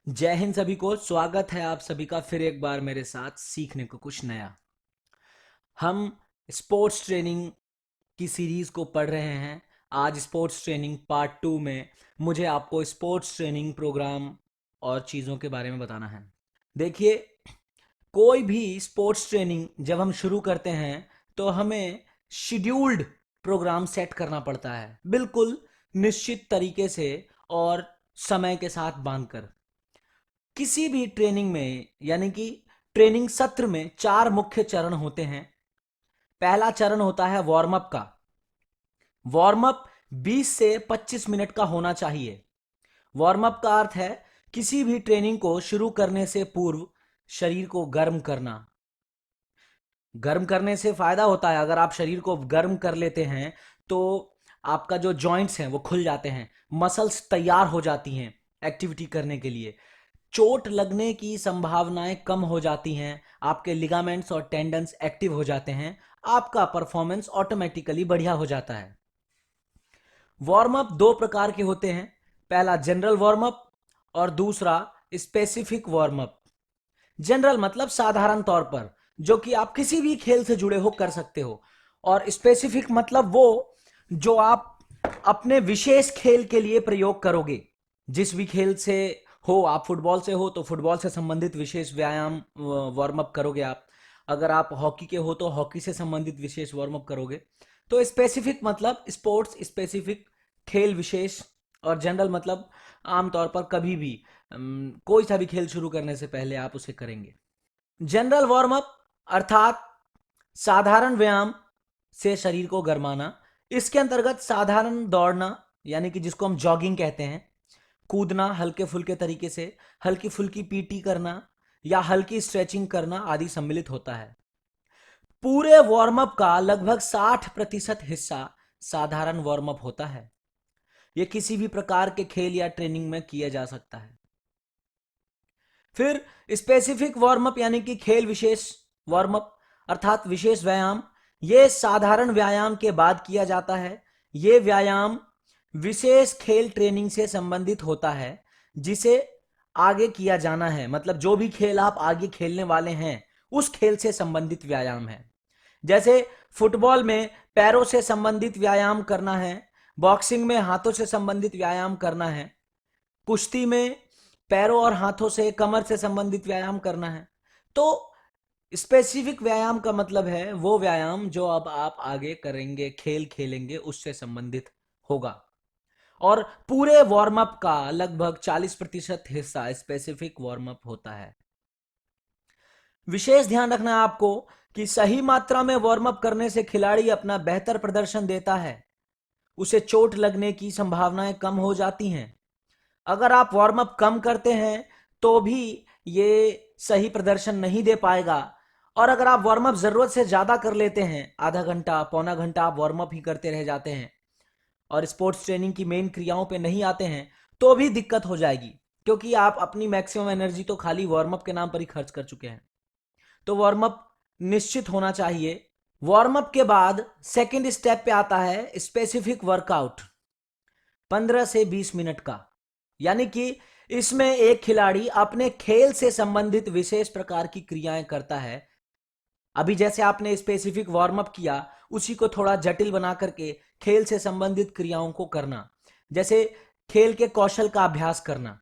जय हिंद सभी को। स्वागत है आप सभी का फिर एक बार मेरे साथ सीखने को कुछ नया। हम स्पोर्ट्स ट्रेनिंग की सीरीज को पढ़ रहे हैं। आज स्पोर्ट्स ट्रेनिंग पार्ट 2 में मुझे आपको स्पोर्ट्स ट्रेनिंग प्रोग्राम और चीज़ों के बारे में बताना है। देखिए, कोई भी स्पोर्ट्स ट्रेनिंग जब हम शुरू करते हैं तो हमें शेड्यूल्ड प्रोग्राम सेट करना पड़ता है, बिल्कुल निश्चित तरीके से और समय के साथ बांधकर। किसी भी ट्रेनिंग में यानी कि ट्रेनिंग सत्र में चार मुख्य चरण होते हैं। पहला चरण होता है वार्म अप का। वार्म अप 20 से 25 मिनट का होना चाहिए। वार्म अप का अर्थ है किसी भी ट्रेनिंग को शुरू करने से पूर्व शरीर को गर्म करना। गर्म करने से फायदा होता है, अगर आप शरीर को गर्म कर लेते हैं तो आपका जो जॉइंट्स हैं वो खुल जाते हैं, मसल्स तैयार हो जाती हैं एक्टिविटी करने के लिए, चोट लगने की संभावनाएं कम हो जाती हैं, आपके लिगामेंट्स और टेंडन्स एक्टिव हो जाते हैं, आपका परफॉर्मेंस ऑटोमेटिकली बढ़िया हो जाता है। वार्म अप दो प्रकार के होते हैं, पहला जनरल वार्म अप और दूसरा स्पेसिफिक वार्म अप। जनरल मतलब साधारण तौर पर, जो कि आप किसी भी खेल से जुड़े हो कर सकते हो, और स्पेसिफिक मतलब वो जो आप अपने विशेष खेल के लिए प्रयोग करोगे। जिस भी खेल से हो, आप फुटबॉल से हो तो फुटबॉल से संबंधित विशेष व्यायाम वार्म अप करोगे आप। अगर आप हॉकी के हो तो हॉकी से संबंधित विशेष वार्म अप करोगे। तो स्पेसिफिक मतलब स्पोर्ट्स स्पेसिफिक, खेल विशेष। और जनरल मतलब आमतौर पर कभी भी कोई सा भी खेल शुरू करने से पहले आप उसे करेंगे। जनरल वार्म अप अर्थात साधारण व्यायाम से शरीर को गरमाना। इसके अंतर्गत साधारण दौड़ना, यानी कि जिसको हम जॉगिंग कहते हैं, कूदना हल्के फुल्के तरीके से, हल्की फुल्की पीटी करना या हल्की स्ट्रेचिंग करना आदि सम्मिलित होता है। पूरे वार्म अप का लगभग 60% हिस्सा साधारण वार्म अप होता है। यह किसी भी प्रकार के खेल या ट्रेनिंग में किया जा सकता है। फिर स्पेसिफिक वार्म अप यानी कि खेल विशेष वार्म अप अर्थात विशेष व्यायाम। यह साधारण व्यायाम के बाद किया जाता है। यह व्यायाम विशेष खेल ट्रेनिंग से संबंधित होता है जिसे आगे किया जाना है, मतलब जो भी खेल आप आगे खेलने वाले हैं उस खेल से संबंधित व्यायाम है। जैसे फुटबॉल में पैरों से संबंधित व्यायाम करना है, बॉक्सिंग में हाथों से संबंधित व्यायाम करना है, कुश्ती में पैरों और हाथों से कमर से संबंधित व्यायाम करना है। तो स्पेसिफिक व्यायाम का मतलब है वो व्यायाम जो अब आप आगे करेंगे, खेल खेलेंगे, उससे संबंधित होगा। और पूरे वार्म अप का लगभग 40% हिस्सा स्पेसिफिक वार्म अप होता है। विशेष ध्यान रखना है आपको कि सही मात्रा में वार्म अप करने से खिलाड़ी अपना बेहतर प्रदर्शन देता है, उसे चोट लगने की संभावनाएं कम हो जाती हैं। अगर आप वार्म अप कम करते हैं तो भी ये सही प्रदर्शन नहीं दे पाएगा। और अगर आप वार्म अप जरूरत से ज्यादा कर लेते हैं, आधा घंटा पौना घंटा आप वार्म अप ही करते रह जाते हैं और स्पोर्ट्स ट्रेनिंग की मेन क्रियाओं पे नहीं आते हैं, तो भी दिक्कत हो जाएगी, क्योंकि आप अपनी मैक्सिमम एनर्जी तो खाली वार्म अप के नाम पर ही खर्च कर चुके हैं। तो वार्म अप निश्चित होना चाहिए। वार्म अप के बाद सेकेंड स्टेप पे आता है स्पेसिफिक वर्कआउट, 15 से 20 मिनट का। यानी कि इसमें एक खिलाड़ी अपने खेल से संबंधित विशेष प्रकार की क्रियाएं करता है। अभी जैसे आपने स्पेसिफिक वार्म अप किया, उसी को थोड़ा जटिल बना करके खेल से संबंधित क्रियाओं को करना। जैसे खेल के कौशल का अभ्यास करना।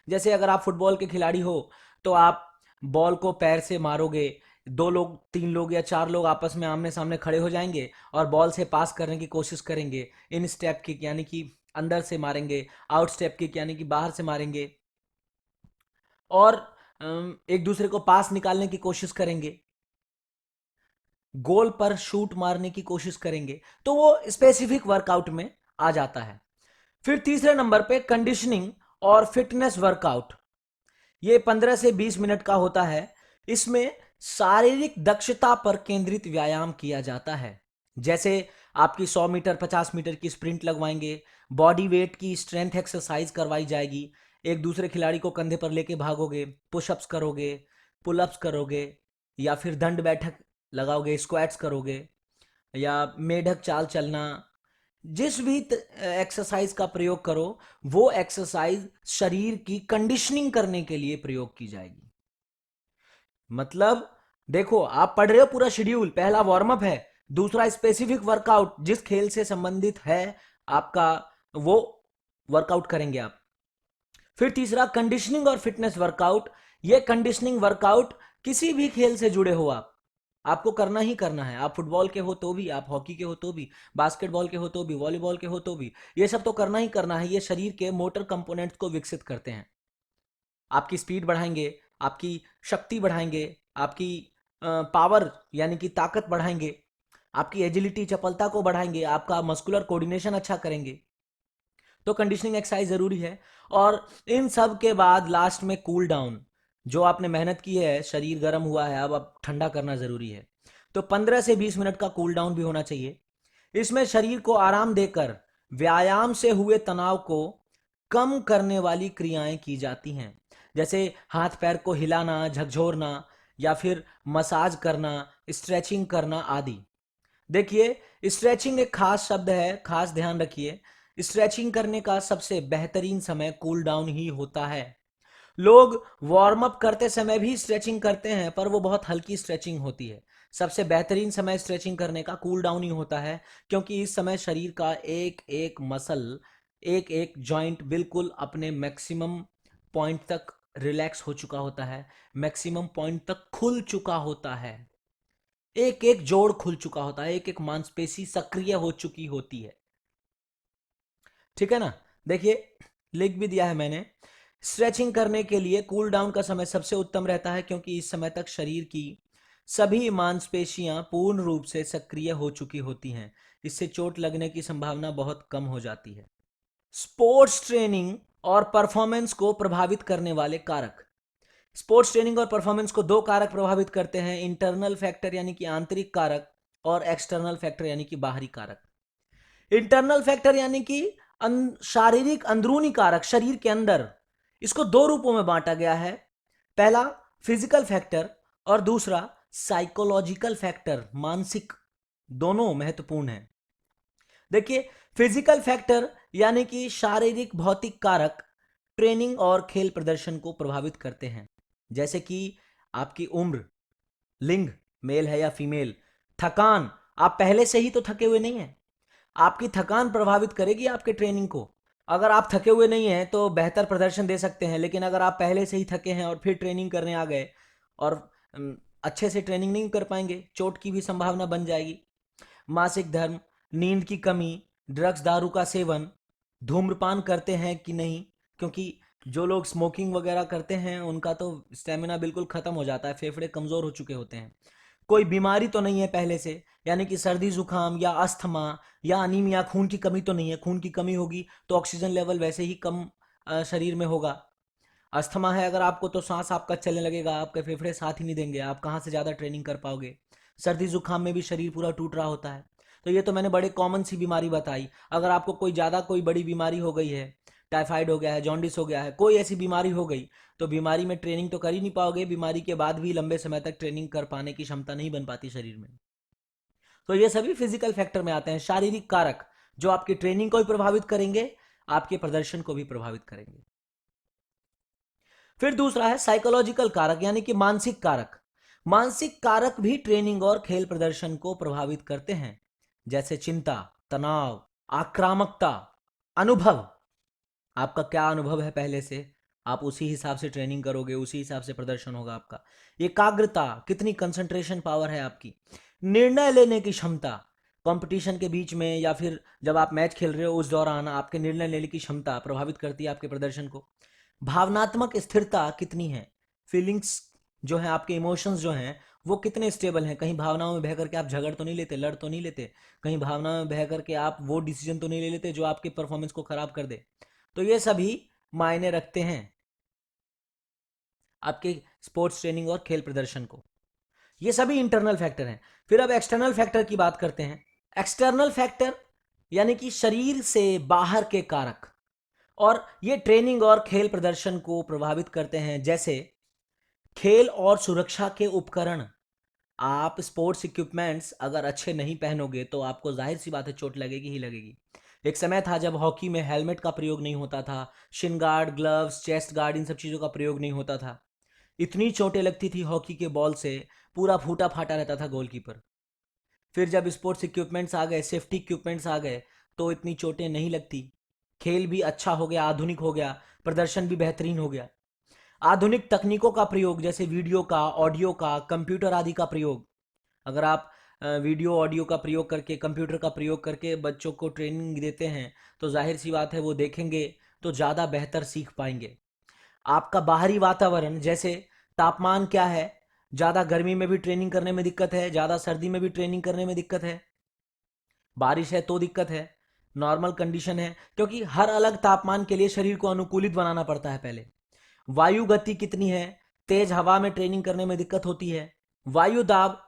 जैसे अगर आप फुटबॉल के खिलाड़ी हो तो आप बॉल को पैर से मारोगे, दो लोग, तीन लोग या चार लोग आपस में आमने सामने खड़े हो जाएंगे और बॉल से पास करने की कोशिश करेंगे। इन स्टेप किक यानी कि अंदर से मारेंगे, आउट स्टेप किक यानी कि बाहर से मारेंगे, और एक दूसरे को पास निकालने की कोशिश करेंगे, गोल पर शूट मारने की कोशिश करेंगे। तो वो स्पेसिफिक वर्कआउट में आ जाता है। फिर तीसरे नंबर पे कंडीशनिंग और फिटनेस वर्कआउट। ये 15 से 20 मिनट का होता है। इसमें शारीरिक दक्षता पर केंद्रित व्यायाम किया जाता है। जैसे आपकी 100 मीटर 50 मीटर की स्प्रिंट लगवाएंगे, बॉडी वेट की स्ट्रेंथ एक्सरसाइज करवाई जाएगी, एक दूसरे खिलाड़ी को कंधे पर लेके भागोगे, पुशअप्स करोगे, पुलअप्स करोगे, या फिर दंड बैठक लगाओगे, स्क्वाट्स करोगे, या मेढक चाल चलना, जिस भी एक्सरसाइज का प्रयोग करो वो एक्सरसाइज शरीर की कंडीशनिंग करने के लिए प्रयोग की जाएगी। मतलब देखो, आप पढ़ रहे हो पूरा शेड्यूल, पहला वार्म अप है, दूसरा स्पेसिफिक वर्कआउट जिस खेल से संबंधित है आपका वो वर्कआउट करेंगे आप। फिर तीसरा कंडीशनिंग और फिटनेस वर्कआउट। ये कंडीशनिंग वर्कआउट किसी भी खेल से जुड़े हो आप, आपको करना ही करना है। आप फुटबॉल के हो तो भी, आप हॉकी के हो तो भी, बास्केटबॉल के हो तो भी, वॉलीबॉल के हो तो भी, ये सब तो करना ही करना है। ये शरीर के मोटर कंपोनेंट्स को विकसित करते हैं, आपकी स्पीड बढ़ाएंगे, आपकी शक्ति बढ़ाएंगे, आपकी पावर यानी कि ताकत बढ़ाएंगे, आपकी एजिलिटी चपलता को बढ़ाएंगे, आपका मस्कुलर कोऑर्डिनेशन अच्छा करेंगे। तो कंडीशनिंग एक्सरसाइज जरूरी है। और इन सब के बाद लास्ट में कूल डाउन। जो आपने मेहनत की है, शरीर गर्म हुआ है, अब ठंडा करना जरूरी है। तो 15 से 20 मिनट का कूल डाउन भी होना चाहिए। इसमें शरीर को आराम देकर व्यायाम से हुए तनाव को कम करने वाली क्रियाएं की जाती हैं, जैसे हाथ पैर को हिलाना, झकझोरना, या फिर मसाज करना, स्ट्रेचिंग करना आदि। देखिए, स्ट्रेचिंग एक खास शब्द है, खास ध्यान रखिए। स्ट्रेचिंग करने का सबसे बेहतरीन समय कूल डाउन ही होता है। लोग वार्म अप करते समय भी स्ट्रेचिंग करते हैं, पर वो बहुत हल्की स्ट्रेचिंग होती है। सबसे बेहतरीन समय स्ट्रेचिंग करने का कूल डाउन ही होता है, क्योंकि इस समय शरीर का एक एक मसल, एक एक जॉइंट बिल्कुल अपने मैक्सिमम पॉइंट तक रिलैक्स हो चुका होता है, मैक्सिमम पॉइंट तक खुल चुका होता है, एक एक जोड़ खुल चुका होता है, एक एक मांसपेशी सक्रिय हो चुकी होती है। ठीक है ना? देखिए, लिख भी दिया है मैंने। स्ट्रेचिंग करने के लिए कूल डाउन का समय सबसे उत्तम रहता है, क्योंकि इस समय तक शरीर की सभी मांसपेशियां पूर्ण रूप से सक्रिय हो चुकी होती हैं। इससे चोट लगने की संभावना बहुत कम हो जाती है। स्पोर्ट्स ट्रेनिंग और परफॉर्मेंस को प्रभावित करने वाले कारक। स्पोर्ट्स ट्रेनिंग और परफॉर्मेंस को दो कारक प्रभावित करते हैं, इंटरनल फैक्टर यानी कि आंतरिक कारक, और एक्सटर्नल फैक्टर यानी कि बाहरी कारक। इंटरनल फैक्टर यानी कि शारीरिक अंदरूनी कारक, शरीर के अंदर। इसको दो रूपों में बांटा गया है, पहला फिजिकल फैक्टर और दूसरा साइकोलॉजिकल फैक्टर, मानसिक। दोनों महत्वपूर्ण हैं। देखिए, फिजिकल फैक्टर यानी कि शारीरिक भौतिक कारक ट्रेनिंग और खेल प्रदर्शन को प्रभावित करते हैं, जैसे कि आपकी उम्र, लिंग, मेल है या फीमेल, थकान। आप पहले से ही तो थके हुए नहीं हैं, आपकी थकान प्रभावित करेगी आपके ट्रेनिंग को। अगर आप थके हुए नहीं हैं तो बेहतर प्रदर्शन दे सकते हैं, लेकिन अगर आप पहले से ही थके हैं और फिर ट्रेनिंग करने आ गए और अच्छे से ट्रेनिंग नहीं कर पाएंगे, चोट की भी संभावना बन जाएगी। मासिक धर्म, नींद की कमी, ड्रग्स दारू का सेवन, धूम्रपान करते हैं कि नहीं, क्योंकि जो लोग स्मोकिंग वगैरह करते हैं उनका तो स्टेमिना बिल्कुल खत्म हो जाता है, फेफड़े कमजोर हो चुके होते हैं। कोई बीमारी तो नहीं है पहले से, यानी कि सर्दी जुकाम या अस्थमा या अनीमिया, खून की कमी तो नहीं है। खून की कमी होगी तो ऑक्सीजन लेवल वैसे ही कम शरीर में होगा। अस्थमा है अगर आपको तो सांस आपका चलने लगेगा, आपके फेफड़े साथ ही नहीं देंगे, आप कहाँ से ज़्यादा ट्रेनिंग कर पाओगे। सर्दी जुकाम में भी शरीर पूरा टूट रहा होता है। तो ये तो मैंने बड़े कॉमन सी बीमारी बताई। अगर आपको कोई ज़्यादा कोई बड़ी बीमारी हो गई है, टाइफाइड हो गया है, जॉन्डिस हो गया है, कोई ऐसी बीमारी हो गई, तो बीमारी में ट्रेनिंग तो कर ही नहीं पाओगे, बीमारी के बाद भी लंबे समय तक ट्रेनिंग कर पाने की क्षमता नहीं बन पाती शरीर में। तो ये सभी फिजिकल फैक्टर में आते हैं, शारीरिक कारक, जो आपकी ट्रेनिंग को भी प्रभावित करेंगे, आपके प्रदर्शन को भी प्रभावित करेंगे। फिर दूसरा है साइकोलॉजिकल कारक यानी कि मानसिक कारक। मानसिक कारक भी ट्रेनिंग और खेल प्रदर्शन को प्रभावित करते हैं, जैसे चिंता, तनाव, आक्रामकता, अनुभव। आपका क्या अनुभव है पहले से, आप उसी हिसाब से ट्रेनिंग करोगे, उसी हिसाब से प्रदर्शन होगा आपका। एकाग्रता, कितनी कंसंट्रेशन पावर है आपकी। निर्णय लेने की क्षमता, कंपटीशन के बीच में या फिर जब आप मैच खेल रहे हो उस दौरान आपके निर्णय लेने की क्षमता प्रभावित करती है आपके प्रदर्शन को। भावनात्मक स्थिरता कितनी है, फीलिंग्स जो है, आपके इमोशंस जो हैं वो कितने स्टेबल हैं। कहीं भावनाओं में बह करके आप झगड़ तो नहीं लेते, लड़ तो नहीं लेते, कहीं भावनाओं में बह करके आप वो डिसीजन तो नहीं ले लेते जो आपके परफॉर्मेंस को खराब कर दे। तो ये सभी मायने रखते हैं आपके स्पोर्ट्स ट्रेनिंग और खेल प्रदर्शन को। ये सभी इंटरनल फैक्टर हैं। फिर अब एक्सटर्नल फैक्टर की बात करते हैं। एक्सटर्नल फैक्टर यानी कि शरीर से बाहर के कारक, और ये ट्रेनिंग और खेल प्रदर्शन को प्रभावित करते हैं, जैसे खेल और सुरक्षा के उपकरण। आप स्पोर्ट्स इक्विपमेंट्स अगर अच्छे नहीं पहनोगे तो आपको जाहिर सी बात है चोट लगेगी ही लगेगी। एक समय था जब हॉकी में हेलमेट का प्रयोग नहीं होता था, shin guard, gloves, chest guard, इन सब चीज़ों का प्रयोग नहीं होता था। इतनी चोटें लगती थी हॉकी के बॉल से, पूरा फूटा फाटा रहता था गोलकीपर। फिर जब स्पोर्ट्स इक्विपमेंट्स आ गए, सेफ्टी इक्विपमेंट्स आ गए, तो इतनी चोटें नहीं लगती। खेल भी अच्छा हो गया, आधुनिक हो गया, प्रदर्शन भी बेहतरीन हो गया। आधुनिक तकनीकों का प्रयोग जैसे वीडियो का, ऑडियो का, कंप्यूटर आदि का प्रयोग, अगर आप वीडियो ऑडियो का प्रयोग करके, कंप्यूटर का प्रयोग करके बच्चों को ट्रेनिंग देते हैं तो जाहिर सी बात है वो देखेंगे तो ज़्यादा बेहतर सीख पाएंगे। आपका बाहरी वातावरण जैसे तापमान क्या है, ज़्यादा गर्मी में भी ट्रेनिंग करने में दिक्कत है, ज़्यादा सर्दी में भी ट्रेनिंग करने में दिक्कत है, बारिश है तो दिक्कत है, नॉर्मल कंडीशन है, क्योंकि हर अलग तापमान के लिए शरीर को अनुकूलित बनाना पड़ता है पहले। वायु गति कितनी है, तेज हवा में ट्रेनिंग करने में दिक्कत होती है। वायु दाब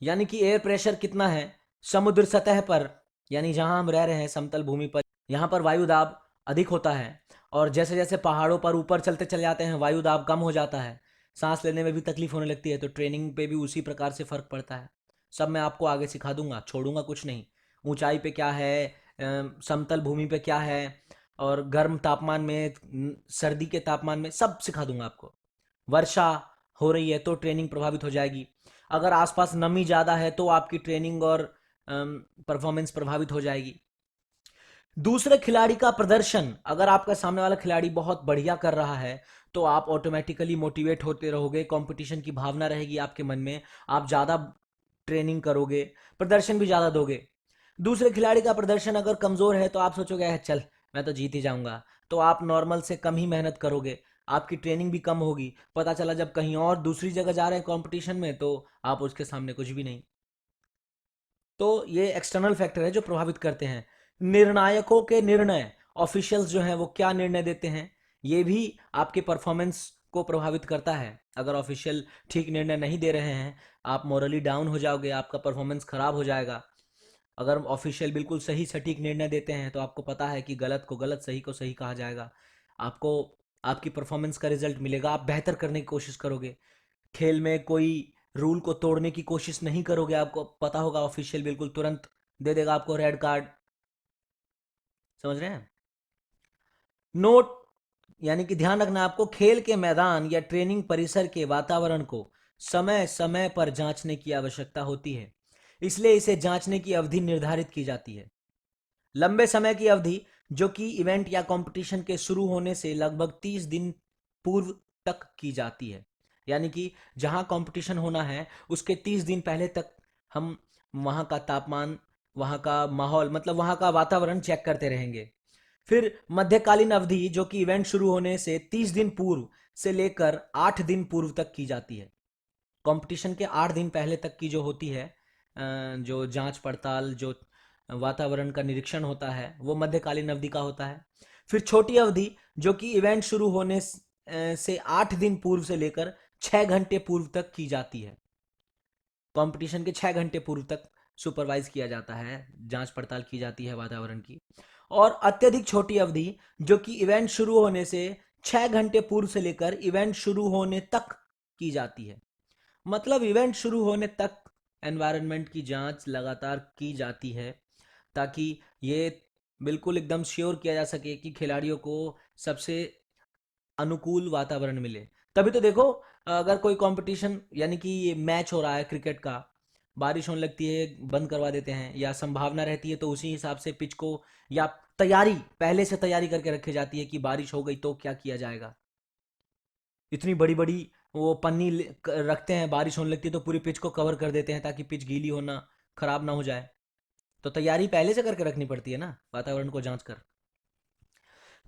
यानी कि एयर प्रेशर कितना है समुद्र सतह पर, यानी जहां हम रह रहे हैं समतल भूमि पर, यहां पर वायु दाब अधिक होता है। और जैसे जैसे पहाड़ों पर ऊपर चलते चले जाते हैं वायु दाब कम हो जाता है, सांस लेने में भी तकलीफ होने लगती है। तो ट्रेनिंग पे भी उसी प्रकार से फर्क पड़ता है। सब मैं आपको आगे सिखा दूंगा, छोड़ूंगा कुछ नहीं। ऊंचाई पे क्या है, समतल भूमि पे क्या है, और गर्म तापमान में, सर्दी के तापमान में, सब सिखा दूंगा आपको। वर्षा हो रही है तो ट्रेनिंग प्रभावित हो जाएगी, अगर आसपास नमी ज़्यादा है तो आपकी ट्रेनिंग और परफॉर्मेंस प्रभावित हो जाएगी। दूसरे खिलाड़ी का प्रदर्शन, अगर आपका सामने वाला खिलाड़ी बहुत बढ़िया कर रहा है तो आप ऑटोमेटिकली मोटिवेट होते रहोगे, कंपटीशन की भावना रहेगी आपके मन में, आप ज़्यादा ट्रेनिंग करोगे, प्रदर्शन भी ज़्यादा दोगे। दूसरे खिलाड़ी का प्रदर्शन अगर कमज़ोर है तो आप सोचोगे चल मैं तो जीत ही जाऊंगा, तो आप नॉर्मल से कम ही मेहनत करोगे, आपकी ट्रेनिंग भी कम होगी। पता चला जब कहीं और दूसरी जगह जा रहे हैं कंपटीशन में तो आप उसके सामने कुछ भी नहीं। तो ये एक्सटर्नल फैक्टर है जो प्रभावित करते हैं। निर्णायकों के निर्णय, ऑफिशियल्स जो हैं वो क्या निर्णय देते हैं, ये भी आपके परफॉर्मेंस को प्रभावित करता है। अगर ऑफिशियल ठीक निर्णय नहीं दे रहे हैं, आप मोरली डाउन हो जाओगे, आपका परफॉर्मेंस खराब हो जाएगा। अगर ऑफिशियल बिल्कुल सही सटीक निर्णय देते हैं तो आपको पता है कि गलत को गलत, सही को सही कहा जाएगा, आपको आपकी परफॉर्मेंस का रिजल्ट मिलेगा, आप बेहतर करने की कोशिश करोगे। खेल में कोई रूल को तोड़ने की कोशिश नहीं करोगे, आपको पता होगा ऑफिशियल बिल्कुल तुरंत दे देगा आपको रेड कार्ड। समझ रहे हैं? नोट यानी कि ध्यान रखना आपको, खेल के मैदान या ट्रेनिंग परिसर के वातावरण को समय समय पर जांचने की आवश्यकता होती है, इसलिए इसे जांचने की अवधि निर्धारित की जाती है। लंबे समय की अवधि जो कि इवेंट या कंपटीशन के शुरू होने से लगभग 30 दिन पूर्व तक की जाती है, यानी कि जहां कंपटीशन होना है उसके 30 दिन पहले तक हम वहां का तापमान, वहां का माहौल, मतलब वहां का वातावरण चेक करते रहेंगे। फिर मध्यकालीन अवधि जो कि इवेंट शुरू होने से 30 दिन पूर्व से लेकर 8 दिन पूर्व तक की जाती है। कंपटीशन के 8 दिन पहले तक की जो होती है, जो जांच पड़ताल, जो वातावरण का निरीक्षण होता है, वो मध्यकालीन अवधि का होता है। फिर छोटी अवधि जो कि इवेंट शुरू होने से 8 दिन पूर्व से लेकर 6 घंटे पूर्व तक की जाती है। कंपटीशन के 6 घंटे पूर्व तक सुपरवाइज किया जाता है, जांच पड़ताल की जाती है वातावरण की। और अत्यधिक छोटी अवधि जो कि इवेंट शुरू होने से 6 घंटे पूर्व से लेकर इवेंट शुरू होने तक की जाती है। मतलब इवेंट शुरू होने तक एनवायरनमेंट की जांच लगातार की जाती है, ताकि ये बिल्कुल एकदम श्योर किया जा सके कि खिलाड़ियों को सबसे अनुकूल वातावरण मिले। तभी तो देखो, अगर कोई कंपटीशन यानी कि ये मैच हो रहा है क्रिकेट का, बारिश होने लगती है बंद करवा देते हैं, या संभावना रहती है तो उसी हिसाब से पिच को, या तैयारी पहले से तैयारी करके रखी जाती है कि बारिश हो गई तो क्या किया जाएगा। इतनी बड़ी बड़ी वो पन्नी रखते हैं, बारिश होने लगती है तो पूरी पिच को कवर कर देते हैं ताकि पिच गीली होना, खराब ना हो जाए। तो तैयारी पहले से करके रखनी पड़ती है ना, वातावरण को जांच कर।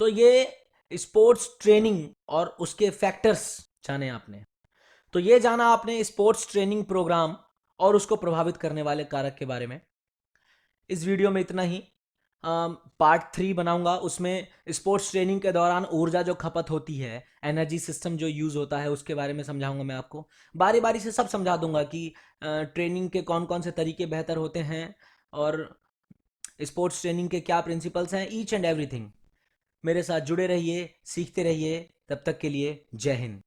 तो ये स्पोर्ट्स ट्रेनिंग और उसके फैक्टर्स जाने आपने, तो ये जाना आपने स्पोर्ट्स ट्रेनिंग प्रोग्राम और उसको प्रभावित करने वाले कारक के बारे में। इस वीडियो में इतना ही। पार्ट 3 बनाऊंगा, उसमें स्पोर्ट्स ट्रेनिंग के दौरान ऊर्जा जो खपत होती है, एनर्जी सिस्टम जो यूज़ होता है, उसके बारे में समझाऊंगा मैं आपको। बारी बारी से सब समझा दूंगा कि ट्रेनिंग के कौन कौन से तरीके बेहतर होते हैं और स्पोर्ट्स ट्रेनिंग के क्या प्रिंसिपल्स हैं, ईच एंड एवरीथिंग। मेरे साथ जुड़े रहिए, सीखते रहिए। तब तक के लिए जय हिंद।